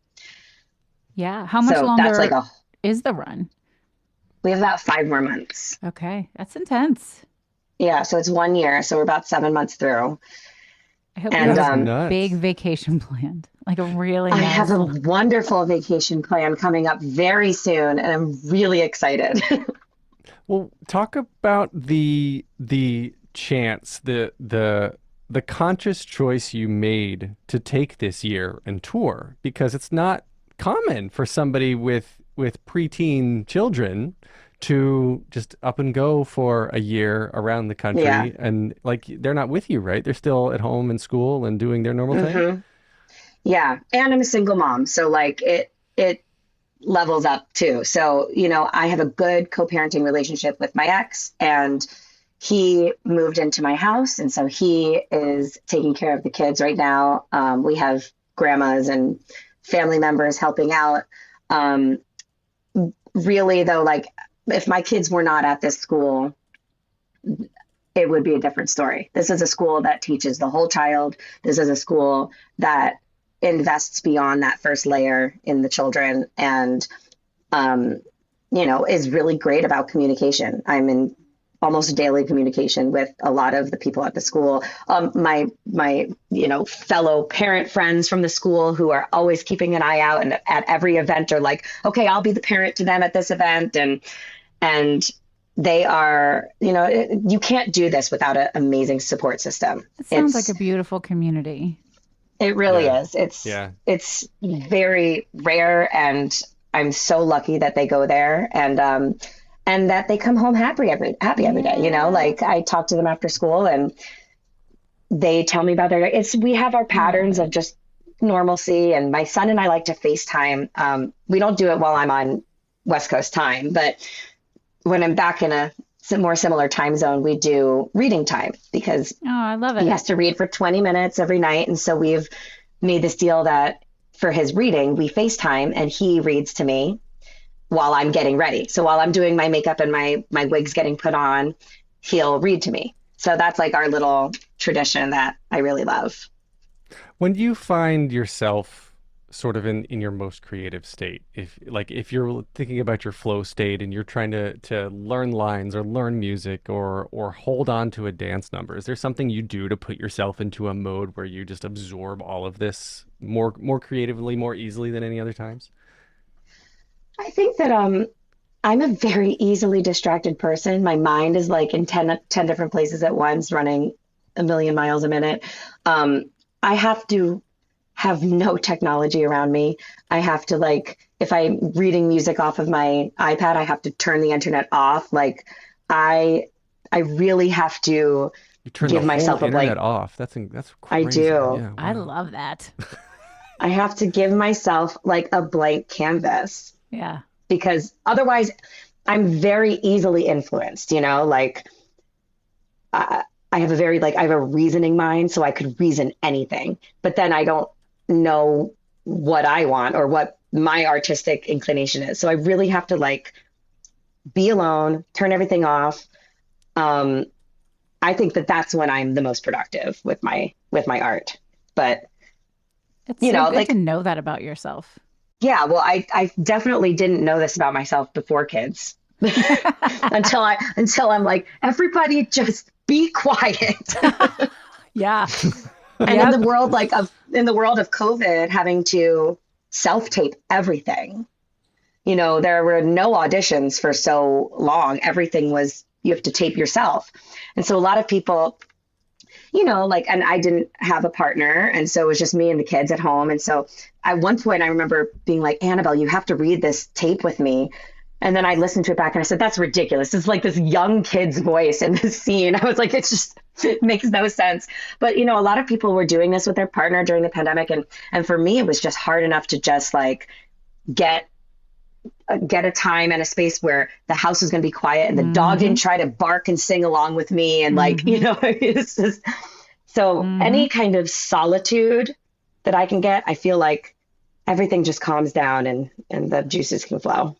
Yeah. How much longer that's like is the run? We have about 5 more months. Okay. That's intense. Yeah. So it's 1 year. So we're about 7 months through. I hope you have a big vacation planned, like a really nice. I have a wonderful vacation plan coming up very soon, and I'm really excited. Well, talk about the chance, the conscious choice you made to take this year and tour, because it's not common for somebody with preteen children to just up and go for a year around the country. Yeah. And like, they're not with you, right? They're still at home in school and doing their normal thing. Yeah. And I'm a single mom. So like it levels up too. So, I have a good co-parenting relationship with my ex, and he moved into my house. And so he is taking care of the kids right now. We have grandmas and family members helping out. Really though, like, if my kids were not at this school, it would be a different story. This is a school that teaches the whole child. This is a school that invests beyond that first layer in the children and, is really great about communication. I'm in almost daily communication with a lot of the people at the school. My fellow parent friends from the school who are always keeping an eye out and at every event are like, okay, I'll be the parent to them at this event. And they are, you can't do this without an amazing support system. It sounds like a beautiful community. It really is. It's very rare, and I'm so lucky that they go there and that they come home happy every day. Like I talk to them after school and they tell me about we have our patterns of just normalcy, and my son and I like to FaceTime. We don't do it while I'm on West Coast time, but when I'm back in a more similar time zone, we do reading time because I love it. He has to read for 20 minutes every night. And so we've made this deal that for his reading, we FaceTime and he reads to me while I'm getting ready. So while I'm doing my makeup and my wig's getting put on, he'll read to me. So that's like our little tradition that I really love. When you find yourself sort of in your most creative state, if you're thinking about your flow state and you're trying to learn lines or learn music or hold on to a dance number, is there something you do to put yourself into a mode where you just absorb all of this more creatively, more easily than any other times? I think that I'm a very easily distracted person. My mind is like in 10 different places at once, running a million miles a minute. I have to have no technology around me. I have to, like, if I'm reading music off of my iPad, I have to turn the internet off. Like I really have to give myself a internet off. That's crazy. I do. Yeah, wow. I love that. I have to give myself like a blank canvas. Yeah. Because otherwise I'm very easily influenced, like I have a reasoning mind, so I could reason anything, but then I don't know what I want or what my artistic inclination is. So I really have to like be alone, turn everything off. I think that's when I'm the most productive with my art. But it's so good to know that about yourself. Yeah, well, I definitely didn't know this about myself before kids. until I'm like, everybody just be quiet. Yeah. And in the world of COVID, having to self-tape everything, there were no auditions for so long. Everything was, you have to tape yourself. And so a lot of people, and I didn't have a partner. And so it was just me and the kids at home. And so at one point I remember being like, Annabelle, you have to read this tape with me. And then I listened to it back and I said, that's ridiculous. It's like this young kid's voice in this scene. I was like, it makes no sense. But, a lot of people were doing this with their partner during the pandemic. And for me, it was just hard enough to just like get a time and a space where the house was going to be quiet and the dog didn't try to bark and sing along with me. And it's just, so any kind of solitude that I can get, I feel like everything just calms down and the juices can flow.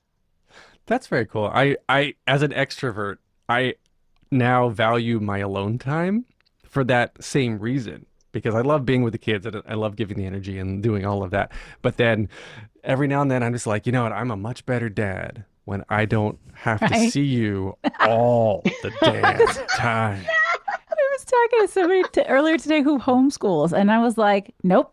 That's very cool. I as an extrovert, I now value my alone time for that same reason, because I love being with the kids and I love giving the energy and doing all of that. But then every now and then I'm just like, you know what? I'm a much better dad when I don't have to see you all the damn time. I was talking to somebody earlier today who homeschools, and I was like, nope.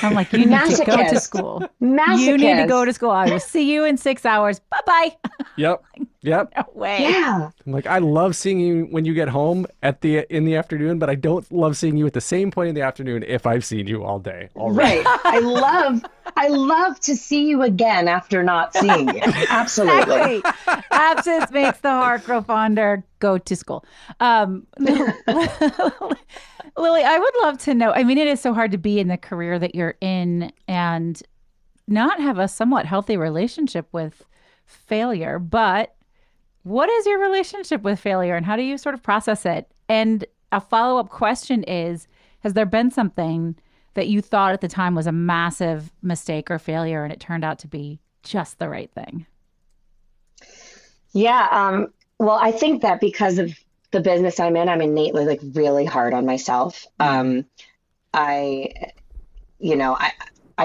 I'm like, you need to go to school. You need to go to school. I will see you in 6 hours. Bye-bye. Yep. No way. Yeah. I'm like, I love seeing you when you get home in the afternoon, but I don't love seeing you at the same point in the afternoon if I've seen you all day already. Right. I love to see you again after not seeing you. Absolutely. Exactly. Absence makes the heart grow fonder. Go to school. Lili, I would love to know, it is so hard to be in the career that you're in and not have a somewhat healthy relationship with failure, but what is your relationship with failure and how do you sort of process it? And a follow-up question is, has there been something that you thought at the time was a massive mistake or failure and it turned out to be just the right thing? Yeah. Well, I think that because of the business I'm in, I'm innately like really hard on myself. I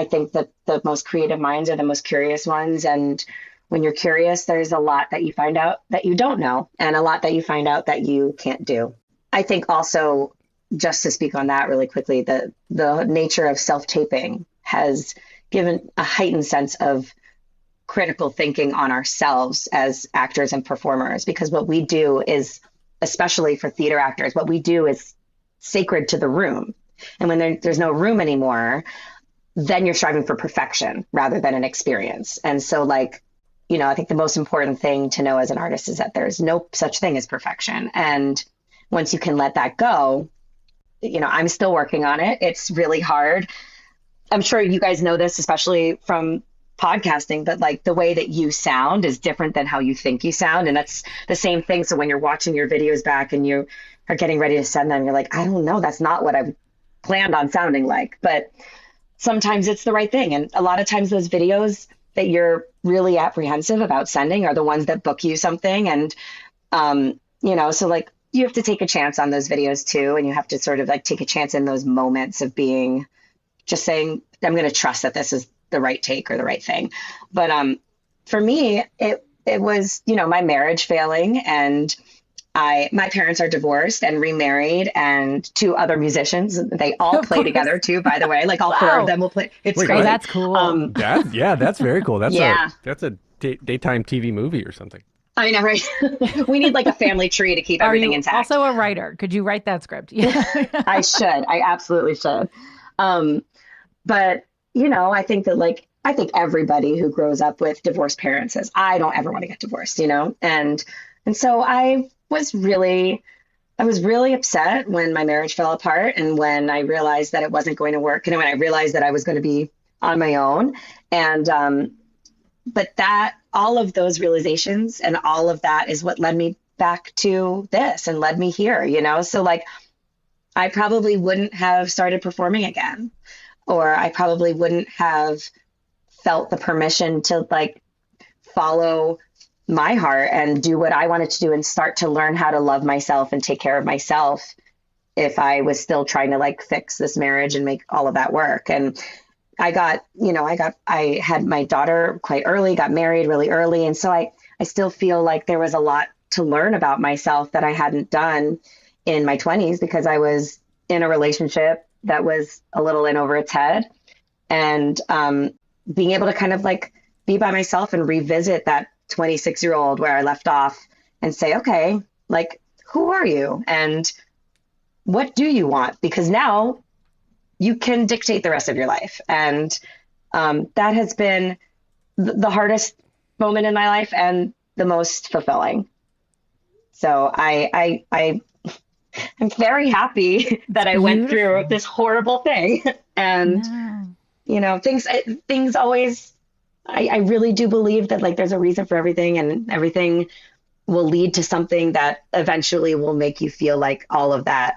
think that the most creative minds are the most curious ones. And when you're curious, there's a lot that you find out that you don't know, and a lot that you find out that you can't do. I think also, just to speak on that really quickly, the nature of self-taping has given a heightened sense of critical thinking on ourselves as actors and performers, because what we do is, especially for theater actors, what we do is sacred to the room. And when there's no room anymore, then you're striving for perfection rather than an experience. And so like, you know, I think the most important thing to know as an artist is that there's no such thing as perfection. And once you can let that go, you know, I'm still working on it. It's really hard. I'm sure you guys know this, especially from podcasting, but like the way that you sound is different than how you think you sound. And that's the same thing. So when you're watching your videos back and you are getting ready to send them, you're like, I don't know, that's not what I planned on sounding like. But sometimes it's the right thing. And a lot of times those videos that you're really apprehensive about sending are the ones that book you something. And, you know, so like you have to take a chance on those videos too. And you have to sort of like take a chance in those moments of being just saying, I'm going to trust that this is the right take or the right thing. But for me, it was, you know, my marriage failing, and my parents are divorced and remarried, and two other musicians. They all play together too, by the way. Like all four of them will play. It's Wait, great. Oh, that's cool. That's very cool. That's Yeah. that's a daytime TV movie or something. I know, right? We need like a family tree to keep Are everything you intact. also a writer? Could you write that script? Yeah. I should. I absolutely should. But, you know, I think everybody who grows up with divorced parents says, I don't ever want to get divorced, you know? And so I was really upset when my marriage fell apart, and when I realized that it wasn't going to work, and when I realized that I was going to be on my own. And, but that, all of those realizations and all of that is what led me back to this and led me here, you know? So like, I probably wouldn't have started performing again, or I probably wouldn't have felt the permission to like follow my heart and do what I wanted to do and start to learn how to love myself and take care of myself if I was still trying to like fix this marriage and make all of that work. And I had my daughter quite early, got married really early. And so I still feel like there was a lot to learn about myself that I hadn't done in my 20s, because I was in a relationship that was a little in over its head. And being able to kind of like be by myself and revisit that 26-year-old where I left off and say, okay, like, who are you? And what do you want? Because now you can dictate the rest of your life. And that has been the hardest moment in my life and the most fulfilling. So I'm very happy that I went through this horrible thing. And, you know, things always, I really do believe that like there's a reason for everything, and everything will lead to something that eventually will make you feel like all of the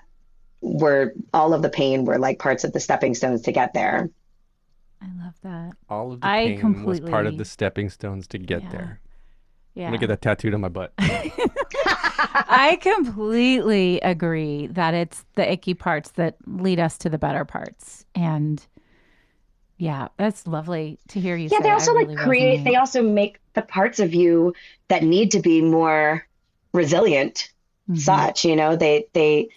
pain were like parts of the stepping stones to get there. I love that. All of the pain was part of the stepping stones to get there. Yeah. I'm gonna get that tattooed on my butt. I completely agree that it's the icky parts that lead us to the better parts. And yeah, that's lovely to hear you say. Yeah, they also like create, they also make the parts of you that need to be more resilient, such, you know, they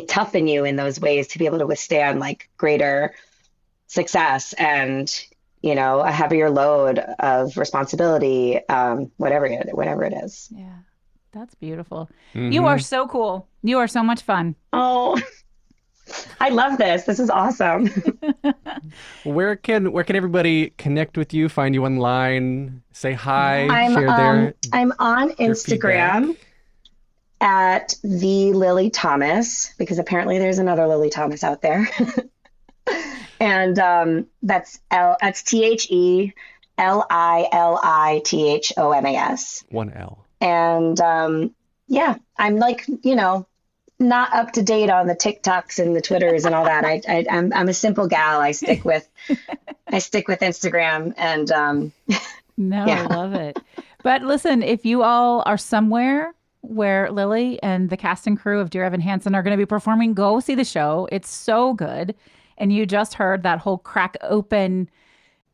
toughen you in those ways to be able to withstand like greater success and, you know, a heavier load of responsibility, whatever it is. Yeah, that's beautiful. You are so cool. You are so much fun. Oh, I love this. This is awesome. Where can everybody connect with you, find you online, say hi, I'm on Instagram at the Lili Thomas, because apparently there's another Lili Thomas out there. And that's TheLilithomas. One L. And yeah, I'm like, you know, not up to date on the TikToks and the Twitters and all that. I'm a simple gal. I stick with Instagram and I love it. But listen, if you all are somewhere where Lili and the cast and crew of Dear Evan Hansen are going to be performing, go see the show. It's so good. And you just heard that whole crack open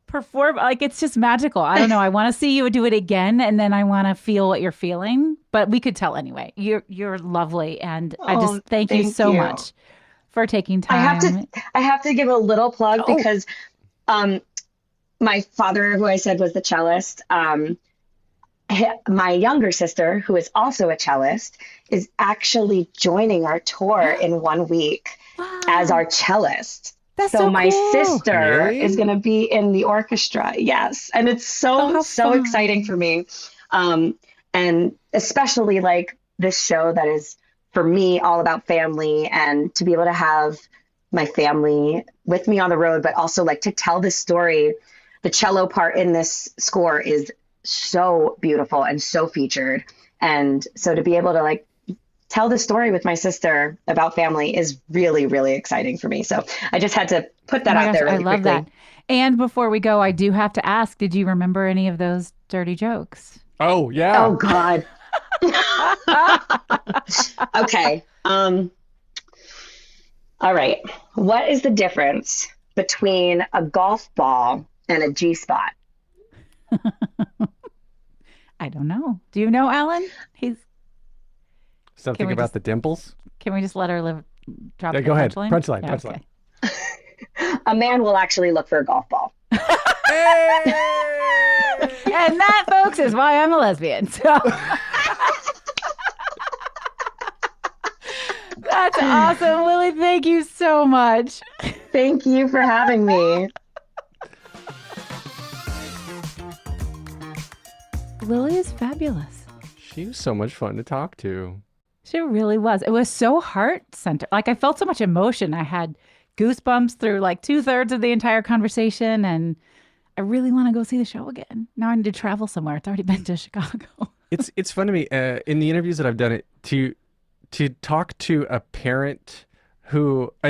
perform. Like, it's just magical. I don't know. I want to see you do it again, and then I want to feel what you're feeling. But we could tell anyway. You're lovely, and I just thank you so much for taking time. I have to give a little plug because my father, who I said was the cellist, my younger sister, who is also a cellist, is actually joining our tour in 1 week as our cellist. That's so my cool. sister is going to be in the orchestra. Yes. And it's so exciting for me. And especially like this show that is for me all about family, and to be able to have my family with me on the road, but also like to tell this story. The cello part in this score is so beautiful and so featured. And so to be able to like tell the story with my sister about family is really, really exciting for me. So I just had to put that out there really quickly. I love that. And before we go, I do have to ask, did you remember any of those dirty jokes? Oh, yeah. Oh, God. Okay. All right. What is the difference between a golf ball and a G-spot? I don't know. Do you know, Alan? He's something about the dimples. Can we just let her drop the go ahead. punchline? Punchline. Yeah, punchline. Okay. A man will actually look for a golf ball. And that, folks, is why I'm a lesbian. So that's awesome, Lili. Thank you so much. Thank you for having me. Lili is fabulous. She was so much fun to talk to. She really was. It was so heart-centered. Like, I felt so much emotion. I had goosebumps through like 2/3 of the entire conversation, and I really want to go see the show again. Now I need to travel somewhere. It's already been to Chicago. It's fun to me in the interviews that I've done to talk to a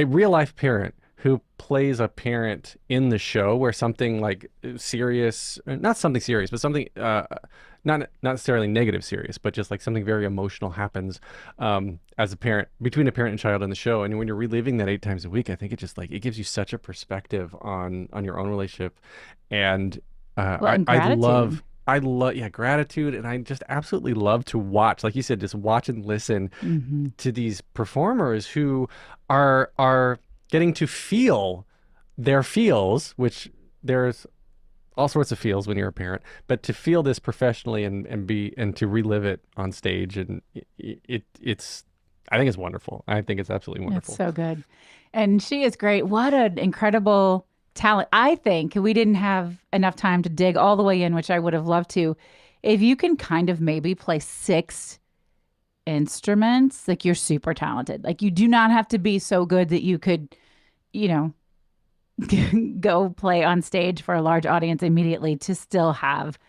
real life parent who plays a parent in the show where something like serious, not something serious, but something not necessarily negative serious, but just like something very emotional happens as a parent, between a parent and child in the show. And when you're reliving that 8 times a week, I think it just like, it gives you such a perspective on your own relationship. And I love gratitude. And I just absolutely love to watch, like you said, just watch and listen to these performers who are getting to feel their feels, which there's all sorts of feels when you're a parent, but to feel this professionally and to relive it on stage, and it's I think it's wonderful. I think it's absolutely wonderful. It's so good. And she is great. What an incredible talent. I think we didn't have enough time to dig all the way in, which I would have loved to. If you can kind of maybe play 6 instruments, like, you're super talented. Like, you do not have to be so good that you could, go play on stage for a large audience immediately to still have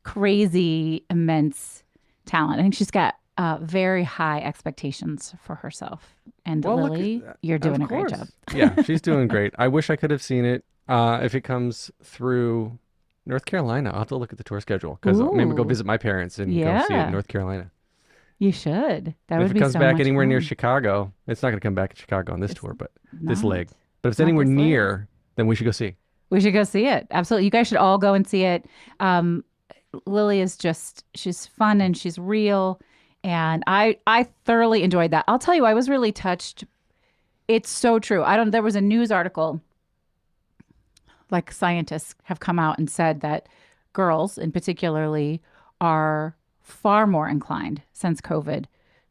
crazy, immense talent. I think she's got very high expectations for herself. And Lili, you're doing a great job. Yeah, she's doing great. I wish I could have seen it. If it comes through North Carolina, I'll have to look at the tour schedule, because maybe go visit my parents and go see it in North Carolina. You should. That would be If it comes so back much anywhere fun. near Chicago, it's not going to come back to Chicago on this tour, but this leg. But if it's Not anywhere this leg. near, then we should go see. We should go see it. Absolutely. You guys should all go and see it. Lili is she's fun and she's real. And I thoroughly enjoyed that. I'll tell you, I was really touched. It's so true. There was a news article, like, scientists have come out and said that girls in particularly are far more inclined since COVID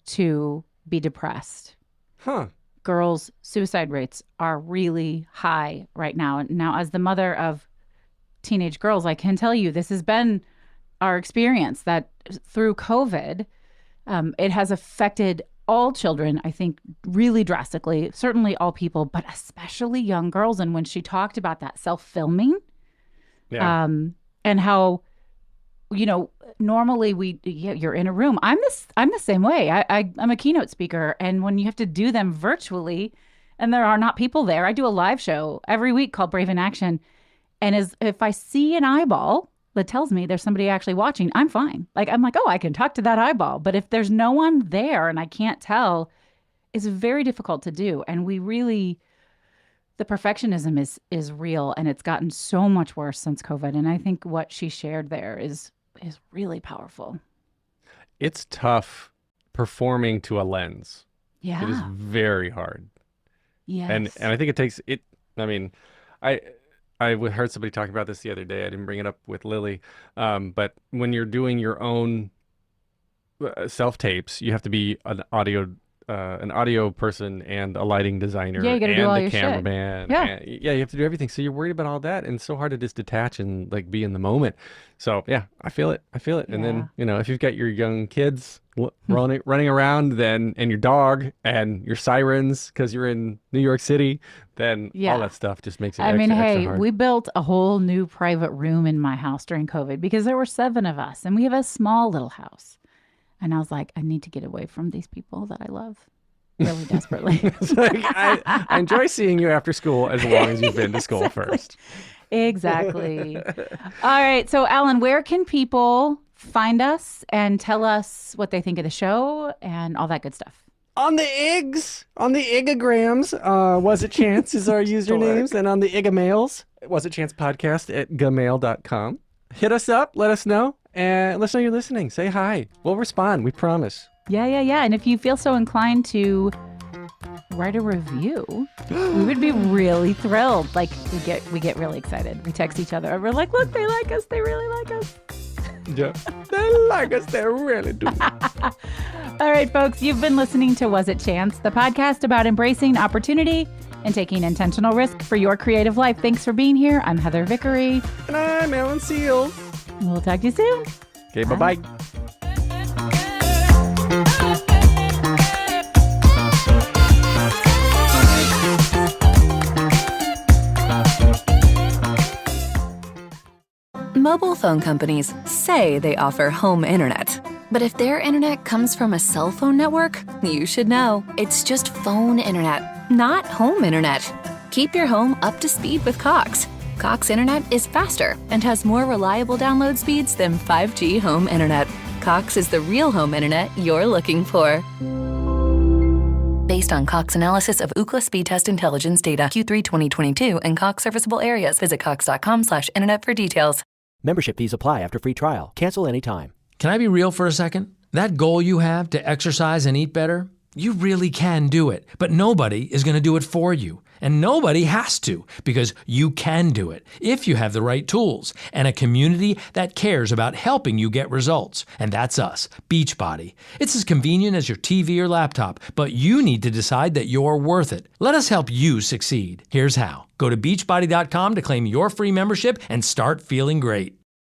to be depressed. Huh. Girls' suicide rates are really high right now. And now, as the mother of teenage girls, I can tell you this has been our experience, that through COVID, it has affected all children, I think, really drastically, certainly all people, but especially young girls. And when she talked about that self-filming, and how, normally you're in a room. I'm the same way. I'm a keynote speaker, and when you have to do them virtually, and there are not people there, I do a live show every week called Brave in Action, and if I see an eyeball that tells me there's somebody actually watching, I'm fine. Like, I'm like, oh, I can talk to that eyeball. But if there's no one there and I can't tell, it's very difficult to do. And we really, The perfectionism is real, and it's gotten so much worse since COVID. And I think what she shared there is really powerful. It's tough performing to a lens. Yeah. It is very hard. Yes. And I think it takes it. I mean, I heard somebody talking about this the other day. I didn't bring it up with Lily, but when you're doing your own self tapes, you have to be an audio person and a lighting designer Yeah, you gotta and do all a your shit. cameraman. Yeah. And, yeah, you have to do everything. So you're worried about all that, and it's so hard to just detach and like be in the moment. So yeah, I feel it. And then if you've got your young kids running around, and your dog and your sirens because you're in New York City, then all that stuff just makes it. Extra hard. We built a whole new private room in my house during COVID because there were 7 of us, and we have a small little house. And I was like, I need to get away from these people that I love really desperately. It's like, I enjoy seeing you after school as long as you've been to school first. Exactly. All right. So, Alan, where can people find us and tell us what they think of the show and all that good stuff? On the Igs, on the Igagrams, Was It Chance is our usernames. And on the Igamails, Was It Chance Podcast at gmail.com. Hit us up, let us know, and let us know you're listening. Say hi. We'll respond, we promise. Yeah. And if you feel so inclined to write a review, we would be really thrilled. Like, we get really excited. We text each other. We're like, look, they like us. They really like us. Yeah, they like us. They really do. All right, folks, you've been listening to Was It Chance, the podcast about embracing opportunity and taking intentional risk for your creative life. Thanks for being here. I'm Heather Vickery. And I'm Alan Seals. We'll talk to you soon. Okay, bye-bye. Mobile phone companies say they offer home internet. But if their internet comes from a cell phone network, you should know. It's just phone internet, not home internet. Keep your home up to speed with Cox. Cox internet is faster and has more reliable download speeds than 5G home internet. Cox is the real home internet you're looking for. Based on Cox analysis of Ookla speed test intelligence data, Q3 2022, and Cox serviceable areas. Visit cox.com/internet for details. Membership fees apply after free trial. Cancel anytime. Can I be real for a second? That goal you have to exercise and eat better, you really can do it. But nobody is going to do it for you. And nobody has to, because you can do it if you have the right tools and a community that cares about helping you get results. And that's us, Beachbody. It's as convenient as your TV or laptop, but you need to decide that you're worth it. Let us help you succeed. Here's how. Go to beachbody.com to claim your free membership and start feeling great.